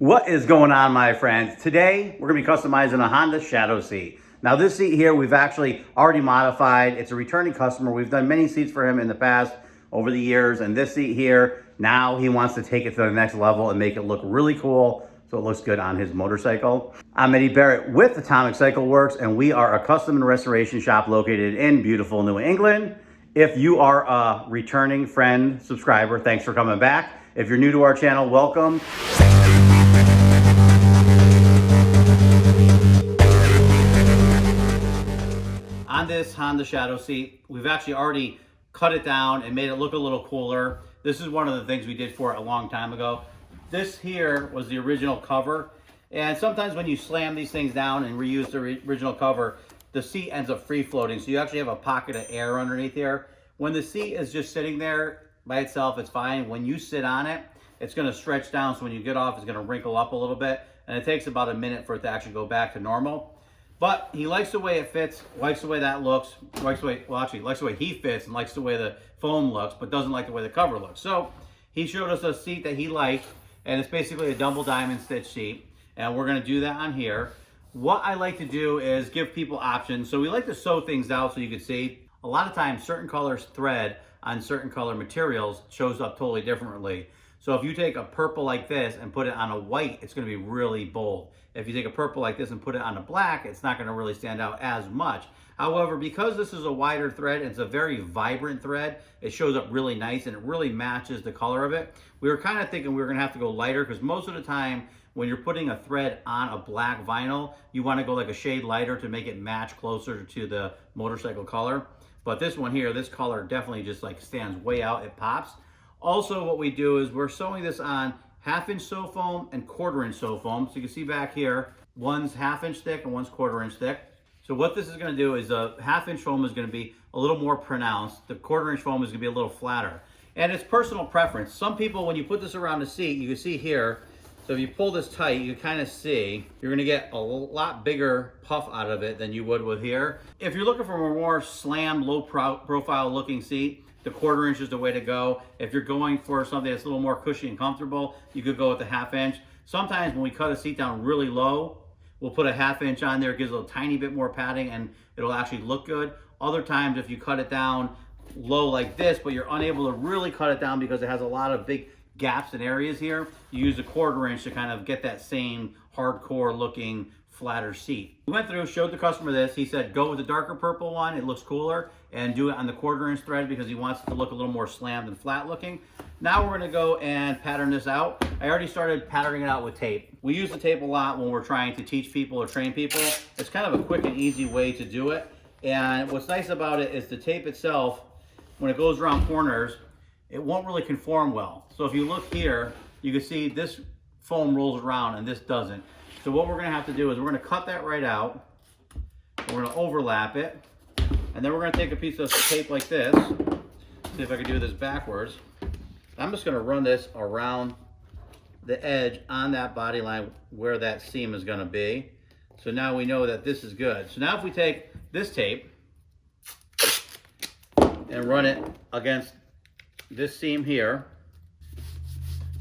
What is going on, my friends? Today, we're gonna be customizing a Honda Shadow seat. Now this seat here, we've actually already modified. It's a returning customer. We've done many seats for him in the past over the years, and this seat here, now he wants to take it to the next level and make it look really cool so it looks good on his motorcycle. I'm Eddie Barrett with Atomic Cycle Works, and we are a custom and restoration shop located in beautiful New England. If you are a returning friend, subscriber, thanks for coming back. If you're new to our channel, welcome. On this Honda Shadow seat, we've actually already cut it down and made it look a little cooler. This is one of the things we did for it a long time ago. This here was the original cover, and sometimes when you slam these things down and reuse the original cover, the seat ends up free floating, so you actually have a pocket of air underneath here. When the seat is just sitting there by itself, it's fine. When you sit on it, it's going to stretch down, so when you get off, it's going to wrinkle up a little bit, and it takes about a minute for it to actually go back to normal. But he likes the way it fits, likes the way that looks, likes the way he fits, and likes the way the foam looks, but doesn't like the way the cover looks. So he showed us a seat that he liked, and it's basically a double diamond stitch seat, and we're going to do that on here. What I like to do is give people options. So we like to sew things out so you can see. A lot of times certain colors thread on certain color materials shows up totally differently. So if you take a purple like this and put it on a white, it's going to be really bold. If you take a purple like this and put it on a black, it's not going to really stand out as much. However, because this is a wider thread, it's a very vibrant thread, it shows up really nice and it really matches the color of it. We were kind of thinking we were going to have to go lighter, because most of the time when you're putting a thread on a black vinyl, you want to go like a shade lighter to make it match closer to the motorcycle color. But this one here, this color definitely just like stands way out, it pops. Also, what we do is we're sewing this on 1/2-inch sew foam and 1/4-inch sew foam. So you can see back here, one's 1/2-inch thick and one's 1/4-inch thick. So what this is going to do is the 1/2-inch foam is going to be a little more pronounced. The 1/4-inch foam is going to be a little flatter. And it's personal preference. Some people, when you put this around the seat, you can see here, so if you pull this tight, you kind of see, you're going to get a lot bigger puff out of it than you would with here. If you're looking for a more slammed, low profile looking seat, the 1/4-inch is the way to go. If you're going for something that's a little more cushy and comfortable, you could go with the 1/2-inch. Sometimes when we cut a seat down really low, we'll put a 1/2-inch on there. It gives a tiny bit more padding and it'll actually look good. Other times, if you cut it down low like this, but you're unable to really cut it down because it has a lot of big gaps and areas here, you use a 1/4-inch to kind of get that same hardcore looking flatter seat. We went through, showed the customer this. He said, go with the darker purple one, it looks cooler, and do it on the 1/4-inch thread because he wants it to look a little more slammed and flat looking. Now we're gonna go and pattern this out. I already started patterning it out with tape. We use the tape a lot when we're trying to teach people or train people. It's kind of a quick and easy way to do it. And what's nice about it is the tape itself, when it goes around corners, it won't really conform well. So if you look here, you can see this foam rolls around and this doesn't. So what we're gonna have to do is we're gonna cut that right out. We're gonna overlap it. And then we're gonna take a piece of tape like this. See if I can do this backwards. I'm just gonna run this around the edge on that body line where that seam is gonna be. So now we know that this is good. So now if we take this tape and run it against this seam here,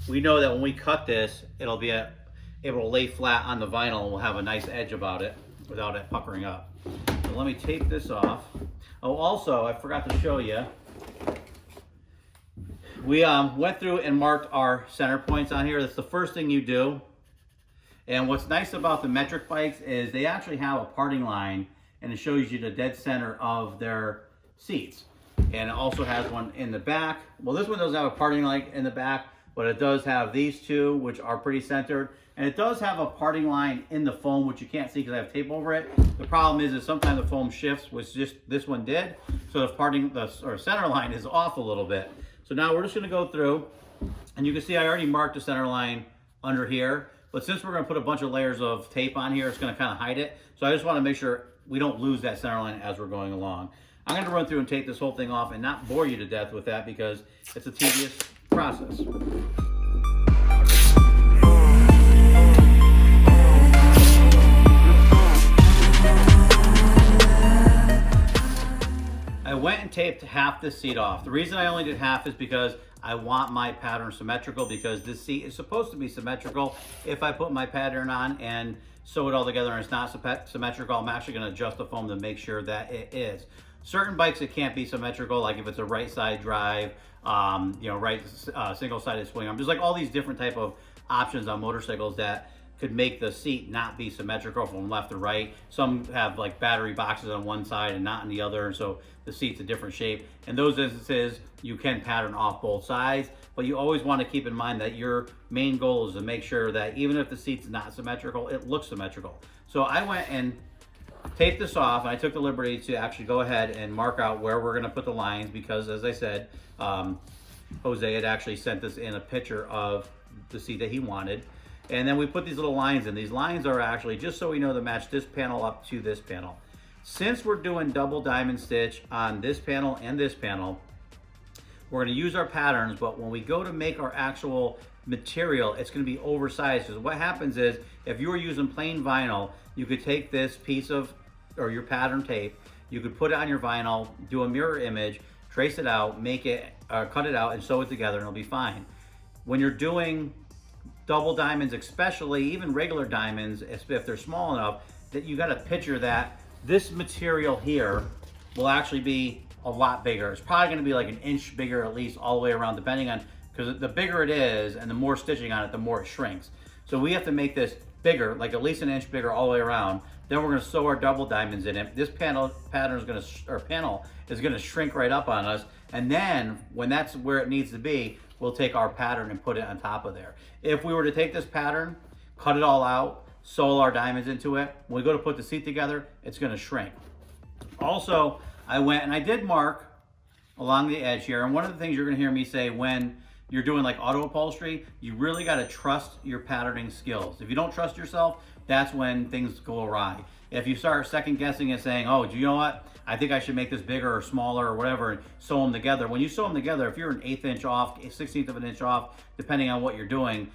we know that when we cut this, it'll be able to lay flat on the vinyl and we'll have a nice edge about it without it puckering up. So let me tape this off. Oh, also, I forgot to show you, we went through and marked our center points on here. That's the first thing you do. And what's nice about the metric bikes is they actually have a parting line, and it shows you the dead center of their seats. And it also has one in the back. Well, this one doesn't have a parting line in the back, but it does have these two, which are pretty centered. And it does have a parting line in the foam, which you can't see because I have tape over it. The problem is sometimes the foam shifts, which just this one did. So the center line is off a little bit. So now we're just gonna go through, and you can see I already marked the center line under here. But since we're gonna put a bunch of layers of tape on here, it's gonna kind of hide it. So I just wanna make sure we don't lose that center line as we're going along. I'm gonna run through and take this whole thing off and not bore you to death with that because it's a tedious process. I went and and taped half this seat off. The reason I only did half is because I want my pattern symmetrical, because this seat is supposed to be symmetrical. If I put my pattern on and sew it all together and it's not symmetrical, I'm actually going to adjust the foam to make sure that it is. Certain bikes, it can't be symmetrical, like if it's a right side drive, right single-sided swing arm. There's like all these different type of options on motorcycles that could make the seat not be symmetrical from left to right. Some have like battery boxes on one side and not on the other, and so the seat's a different shape. In those instances, you can pattern off both sides, but you always want to keep in mind that your main goal is to make sure that even if the seat's not symmetrical, it looks symmetrical. So I went and taped this off, and I took the liberty to actually go ahead and mark out where we're going to put the lines, because as I said, Jose had actually sent us in a picture of the seat that he wanted. And then we put these little lines in. These lines are actually just so we know to match this panel up to this panel. Since we're doing double diamond stitch on this panel and this panel, we're going to use our patterns, but when we go to make our actual material, it's going to be oversized. Because what happens is, if you were using plain vinyl, you could take this piece of, or your pattern tape, you could put it on your vinyl, do a mirror image, trace it out, make it, cut it out, and sew it together, and it'll be fine. When you're doing double diamonds, especially even regular diamonds, if they're small enough, that you got to picture that this material here will actually be a lot bigger. It's probably going to be like an inch bigger at least all the way around, depending on, because the bigger it is and the more stitching on it, the more it shrinks. So we have to make this bigger, like at least an inch bigger all the way around. Then we're going to sew our double diamonds in it. This panel is going to shrink right up on us, and then when that's where it needs to be, we'll take our pattern and put it on top of there. If we were to take this pattern, cut it all out, sew our diamonds into it, when we go to put the seat together, it's going to shrink. Also, I went and I did mark along the edge here, and one of the things you're going to hear me say when you're doing like auto upholstery, you really got to trust your patterning skills. If you don't trust yourself, that's when things go awry. If you start second guessing and saying, oh, do you know what? I think I should make this bigger or smaller or whatever, and sew them together. When you sew them together, if you're an 1/8 inch off, 1/16 of an inch off, depending on what you're doing,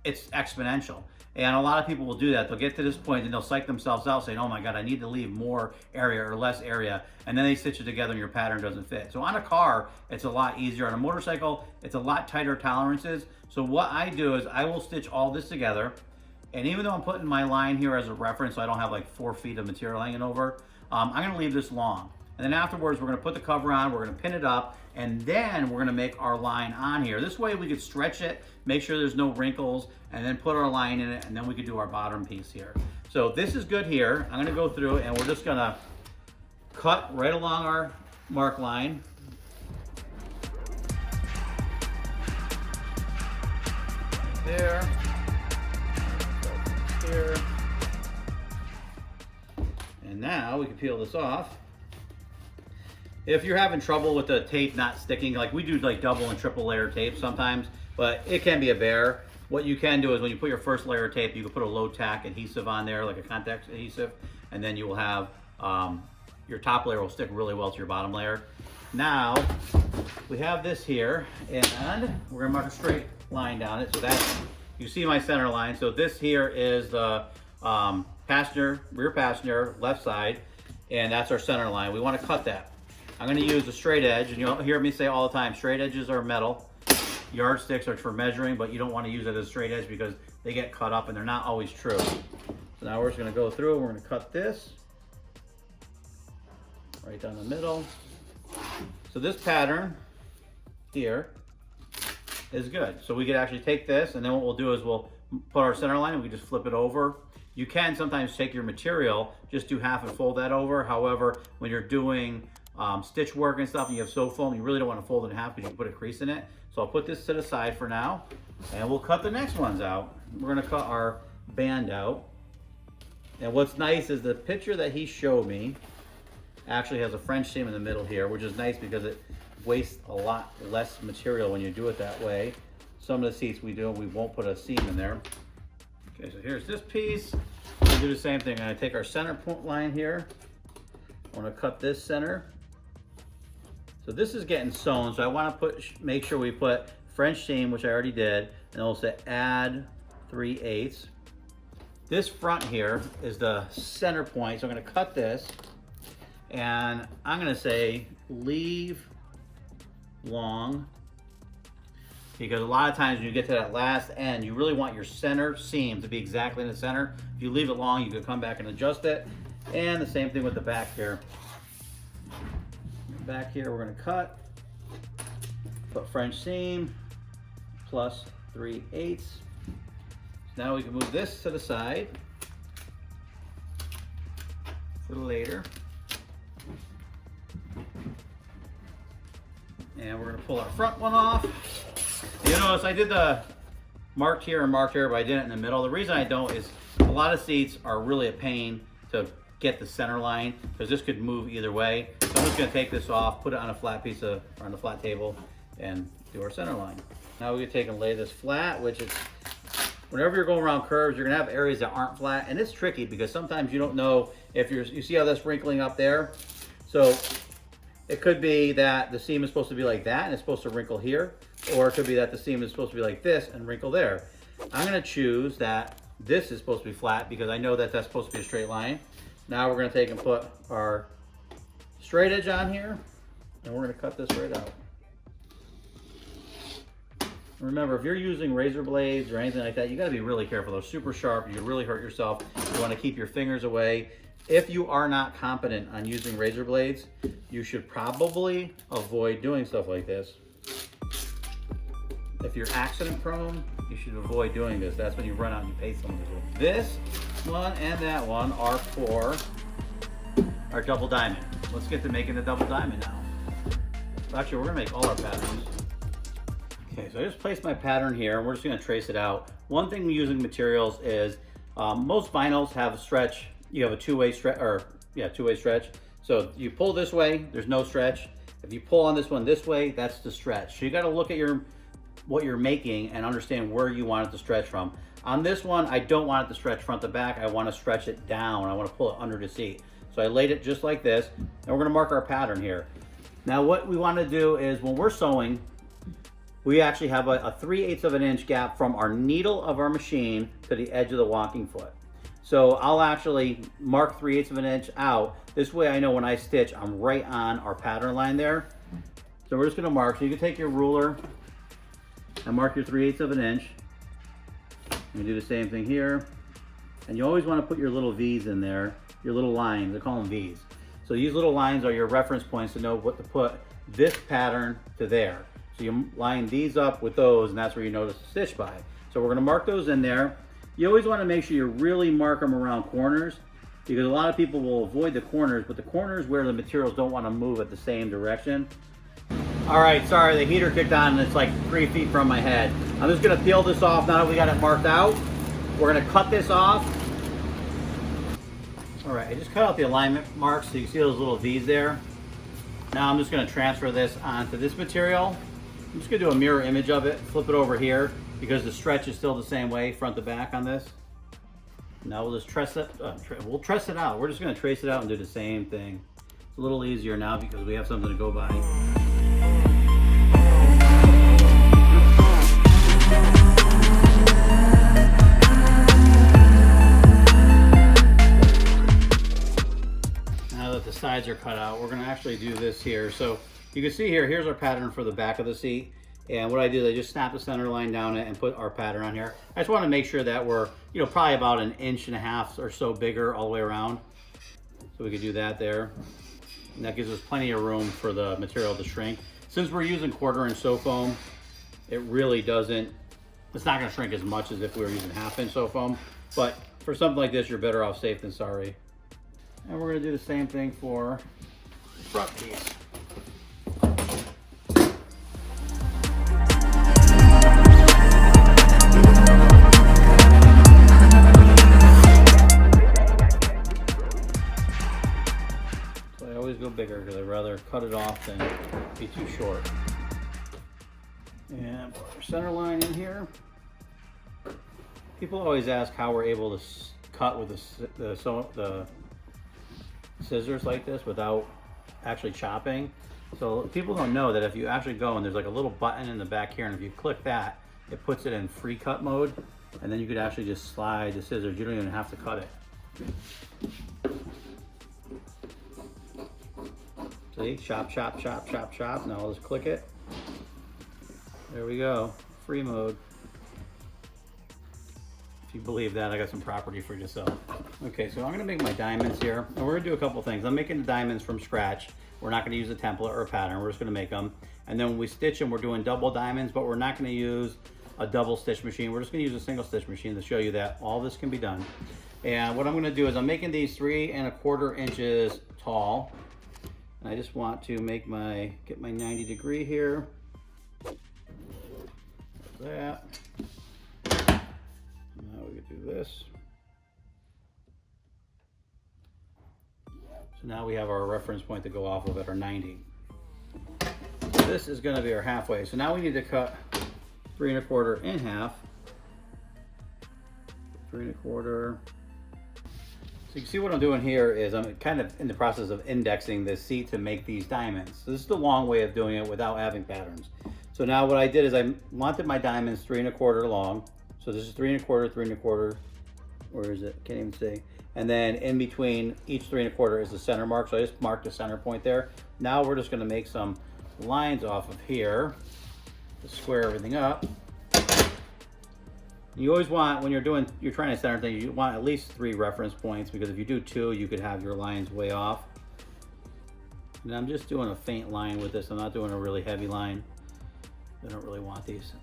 it's exponential. And a lot of people will do that. They'll get to this point and they'll psych themselves out saying, oh my God, I need to leave more area or less area. And then they stitch it together and your pattern doesn't fit. So on a car, it's a lot easier. On a motorcycle, it's a lot tighter tolerances. So what I do is I will stitch all this together. And even though I'm putting my line here as a reference, so I don't have like 4 feet of material hanging over, I'm gonna leave this long. And then afterwards, we're gonna put the cover on, we're gonna pin it up, and then we're gonna make our line on here. This way we could stretch it, make sure there's no wrinkles, and then put our line in it, and then we could do our bottom piece here. So this is good here. I'm gonna go through and we're just gonna cut right along our mark line. There. Here. And now we can peel this off. If you're having trouble with the tape not sticking, like we do like double and triple layer tape sometimes, but it can be a bear. What you can do is when you put your first layer of tape, you can put a low tack adhesive on there, like a contact adhesive, and then you will have, your top layer will stick really well to your bottom layer. Now, we have this here, and we're gonna mark a straight line down it. So that's, you see my center line. So this here is the rear passenger, left side, and that's our center line. We wanna cut that. I'm gonna use a straight edge, and you'll hear me say all the time, straight edges are metal. Yardsticks are for measuring, but you don't want to use it as a straight edge because they get cut up and they're not always true. So now we're just gonna go through and we're gonna cut this right down the middle. So this pattern here is good. So we could actually take this, and then what we'll do is we'll put our center line and we just flip it over. You can sometimes take your material, just do half and fold that over. However, when you're doing stitch work and stuff and you have sew foam, you really don't want to fold it in half because you can put a crease in it. So I'll put this to the side for now, and we'll cut the next ones out. We're gonna cut our band out. And what's nice is the picture that he showed me actually has a French seam in the middle here, which is nice because it wastes a lot less material when you do it that way. Some of the seats we won't put a seam in there. Okay, so here's this piece. We'll do the same thing. I'm gonna take our center point line here. I wanna cut this center. So this is getting sewn, so I want to make sure we put French seam, which I already did, and I'll say add 3/8. This front here is the center point, so I'm going to cut this, and I'm going to say leave long, because a lot of times when you get to that last end, you really want your center seam to be exactly in the center. If you leave it long, you can come back and adjust it. And the same thing with the back here. Back here, we're going to cut, put French seam, plus 3/8. Now we can move this to the side for later. And we're going to pull our front one off. You notice I did the marked here and marked here, but I did it in the middle. The reason I don't is a lot of seats are really a pain to get the center line, because this could move either way. So I'm just going to take this off, put it on a flat piece of, or on a flat table, and do our center line. Now we're going to take and lay this flat, which is, whenever you're going around curves, you're going to have areas that aren't flat, and it's tricky because sometimes you don't know if you see how that's wrinkling up there. So it could be that the seam is supposed to be like that and it's supposed to wrinkle here, or it could be that the seam is supposed to be like this and wrinkle there. I'm going to choose that this is supposed to be flat because I know that that's supposed to be a straight line. Now we're going to take and put our straight edge on here, and we're going to cut this right out. Remember, if you're using razor blades or anything like that, you got to be really careful. They're super sharp. You really hurt yourself. You want to keep your fingers away. If you are not competent on using razor blades, you should probably avoid doing stuff like this. If you're accident prone, you should avoid doing this. That's when you run out and you pay someone to do it. This one and that one are for our double diamond. Let's get to making the double diamond now. Actually, we're gonna make all our patterns. Okay, so I just placed my pattern here, and we're just gonna trace it out. One thing using materials is most vinyls have a stretch. You have a two-way stretch, or yeah, two-way stretch. So you pull this way, there's no stretch. If you pull on this one this way, that's the stretch. So you got to look at what you're making and understand where you want it to stretch from. On this one, I don't want it to stretch front to back. I want to stretch it down. I want to pull it under the seat. So I laid it just like this, and we're going to mark our pattern here. Now what we want to do is when we're sewing, we actually have a 3/8 of an inch gap from our needle of our machine to the edge of the walking foot. So I'll actually mark 3/8 of an inch out. This way I know when I stitch, I'm right on our pattern line there. So we're just going to mark. So you can take your ruler and mark your 3/8 of an inch. You do the same thing here. And you always want to put your little V's in there, your little lines. They call them V's. So these little lines are your reference points to know what to put this pattern to there. So you line these up with those, and that's where you notice the stitch by. So we're going to mark those in there. You always want to make sure you really mark them around corners, because a lot of people will avoid the corners, but the corners where the materials don't want to move at the same direction. All right, sorry, the heater kicked on and it's like 3 feet from my head. I'm just going to peel this off now that we got it marked out. We're going to cut this off. All right, I just cut out the alignment marks so you can see those little V's there. Now I'm just going to transfer this onto this material. I'm just going to do a mirror image of it, flip it over here, because the stretch is still the same way, front to back on this. Now we'll just truss it, we'll truss it out. We're just going to trace it out and do the same thing. It's a little easier now because we have something to go by. Now that the sides are cut out, we're going to actually do this here. So you can see here, here's our pattern for the back of the seat. And what I did, I just snapped the center line down and put our pattern on here. I just want to make sure that we're, probably about 1.5 inches or so bigger all the way around. So we could do that there. And that gives us plenty of room for the material to shrink. Since we're using 1/4 inch sew foam, it really doesn't, it's not going to shrink as much as if we were using 1/2 inch sew foam. But for something like this, you're better off safe than sorry. And we're going to do the same thing for the front piece. Go bigger because I'd rather cut it off than be too short. And put our center line in here. People always ask how we're able to cut with the scissors like this without actually chopping. So people don't know that if you actually go and there's like a little button in the back here, and if you click that, it puts it in free cut mode, and then you could actually just slide the scissors. You don't even have to cut it. See, shop, shop, shop, shop, shop. Now I'll just click it. There we go, free mode. If you believe that, I got some property for you to sell. Okay, so I'm gonna make my diamonds here, and we're gonna do a couple things. I'm making the diamonds from scratch. We're not gonna use a template or a pattern, we're just gonna make them. And then when we stitch them, we're doing double diamonds, but we're not gonna use a double stitch machine. We're just gonna use a single stitch machine to show you that all this can be done. And what I'm gonna do is I'm making these 3 1/4 inches tall. And I just want to make get my 90 degree here. Like that. Now we can do this. So now we have our reference point to go off of at our 90. This is going to be our halfway. So now we need to cut 3 1/4 in half. 3 1/4. So you can see what I'm doing here is I'm kind of in the process of indexing this seat to make these diamonds. So this is the long way of doing it without having patterns. So now what I did is I wanted my diamonds 3 1/4 long. So this is 3 1/4, 3 1/4. Where is it? Can't even see. And then in between each 3 1/4 is the center mark. So I just marked the center point there. Now we're just going to make some lines off of here to square everything up. You always want, when you're trying to center things, you want at least 3 reference points, because if you do 2, you could have your lines way off. And I'm just doing a faint line with this. I'm not doing a really heavy line. I don't really want these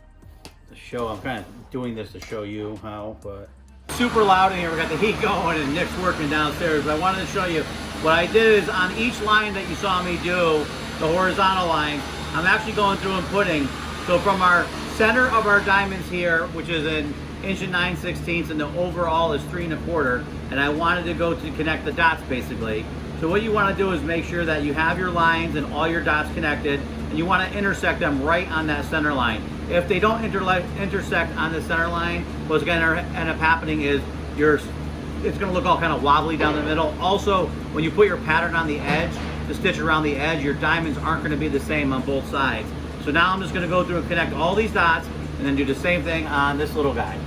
to show. I'm kind of doing this to show you how, but super loud in here. We got the heat going and Nick's working downstairs. But I wanted to show you what I did is on each line that you saw me do, the horizontal line, I'm actually going through and putting. So from our center of our diamonds here, which is an 1 9/16", and the overall is 3 1/4, and I wanted to go to connect the dots basically. So what you want to do is make sure that you have your lines and all your dots connected, and you want to intersect them right on that center line. If they don't intersect on the center line, what's going to end up happening is it's going to look all kind of wobbly down the middle. Also, when you put your pattern on the edge, to stitch around the edge, your diamonds aren't going to be the same on both sides. So now I'm just going to go through and connect all these dots and then do the same thing on this little guy.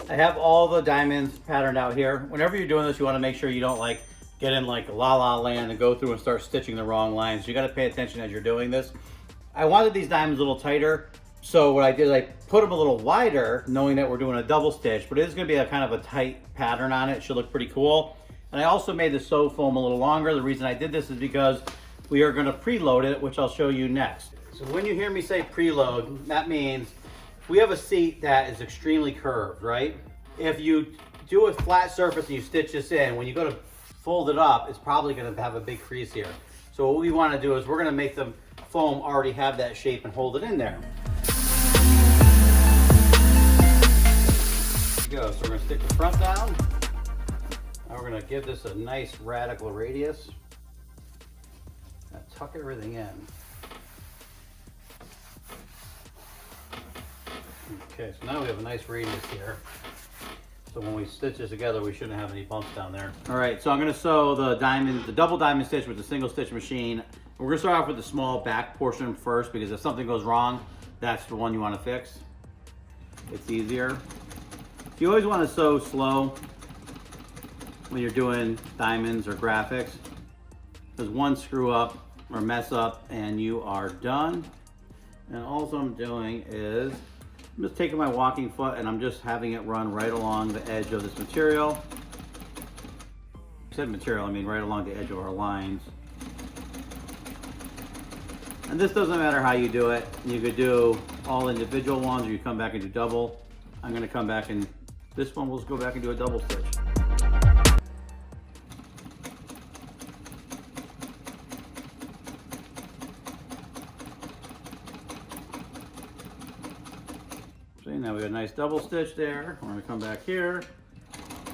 I have all the diamonds patterned out here. Whenever you're doing this, you want to make sure you don't get in la land and go through and start stitching the wrong lines. You got to pay attention as you're doing this. I wanted these diamonds a little tighter, so what I did is I put them a little wider, knowing that we're doing a double stitch, but it is going to be a kind of a tight pattern on it. It should look pretty cool. And I also made the sew foam a little longer. The reason I did this is because we are going to preload it, which I'll show you next. So when you hear me say preload, that means we have a seat that is extremely curved, right? If you do a flat surface and you stitch this in, when you go to fold it up, it's probably going to have a big crease here. So what we want to do is we're going to make the foam already have that shape and hold it in there. There we go. So we're going to stick the front down. Now we're going to give this a nice radical radius. Now tuck everything in. Okay, so now we have a nice radius here. So when we stitch this together, we shouldn't have any bumps down there. All right, so I'm gonna sew the double diamond stitch with the single stitch machine. We're gonna start off with the small back portion first, because if something goes wrong, that's the one you wanna fix. It's easier. You always wanna sew slow when you're doing diamonds or graphics, because one screw up or mess up and you are done. And all I'm doing is I'm just taking my walking foot and I'm just having it run right along the edge of this material. I said material, I mean right along the edge of our lines. And this doesn't matter how you do it. You could do all individual ones, or you come back and do double. I'm gonna come back and this one we'll go back and do a double stitch. Now we got a nice double stitch there. We're going to come back here,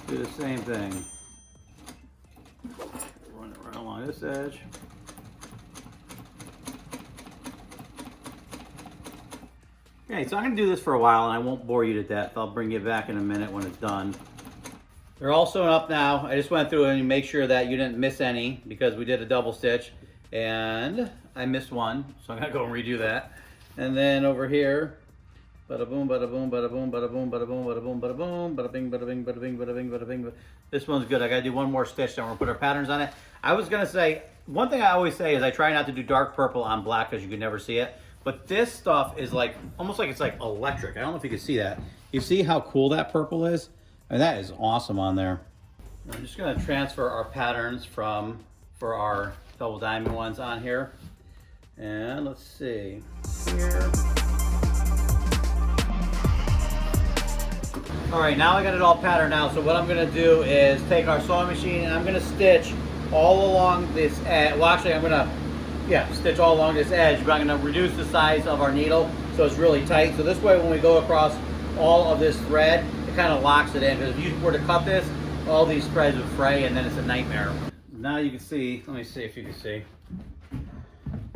do the same thing. Run it right along this edge. Okay, so I'm going to do this for a while and I won't bore you to death. I'll bring you back in a minute when it's done. They're all sewn up now. I just went through and make sure that you didn't miss any, because we did a double stitch and I missed one. So I'm going to go and redo that. And then over here, Bada boom, bada boom, bada boom, bada boom, bada boom, bada boom, bada boom, bada bing, bada bing, bada bing, bada bing, bada bing. This one's good. I gotta do one more stitch, then we're gonna put our patterns on it. I was gonna say, one thing I always say is I try not to do dark purple on black because you can never see it. But this stuff is like, almost like it's like electric. I don't know if you can see that. You see how cool that purple is? And that is awesome on there. I'm just gonna transfer our patterns for our double diamond ones on here. And let's see, here. All right, now I got it all patterned out. So what I'm gonna do is take our sewing machine and I'm gonna stitch all along this edge. Well, actually I'm gonna, stitch all along this edge, but I'm gonna reduce the size of our needle so it's really tight. So this way when we go across all of this thread, it kind of locks it in. Because if you were to cut this, all these threads would fray and then it's a nightmare. Now you can see, let me see if you can see.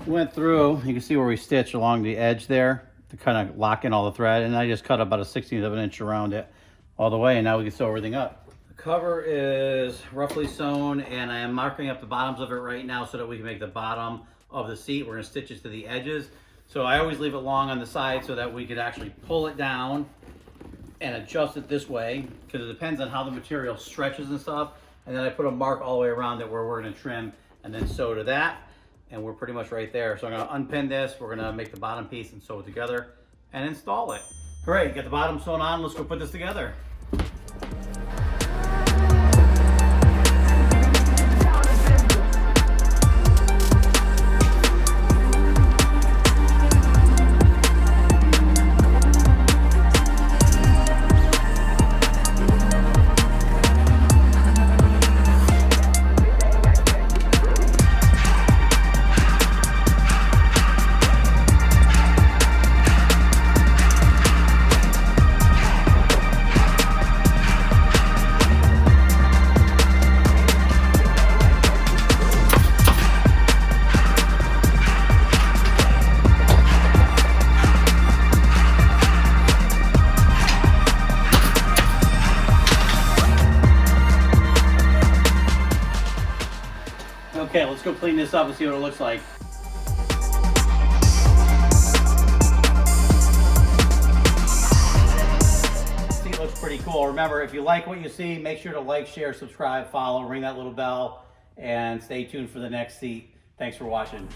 Went through, you can see where we stitched along the edge there to kind of lock in all the thread, and I just cut about a 1/16 of an inch around it all the way, and now we can sew everything up. The cover is roughly sewn, and I am marking up the bottoms of it right now so that we can make the bottom of the seat. We're going to stitch it to the edges. So I always leave it long on the side so that we could actually pull it down and adjust it this way, because it depends on how the material stretches and stuff. And then I put a mark all the way around it where we're going to trim and then sew to that. And we're pretty much right there. So I'm gonna unpin this, we're gonna make the bottom piece and sew it together and install it. All right, get the bottom sewn on, let's go put this together. Okay, let's go clean this up and see what it looks like. Seat looks pretty cool. Remember, if you like what you see, make sure to like, share, subscribe, follow, ring that little bell, and stay tuned for the next seat. Thanks for watching.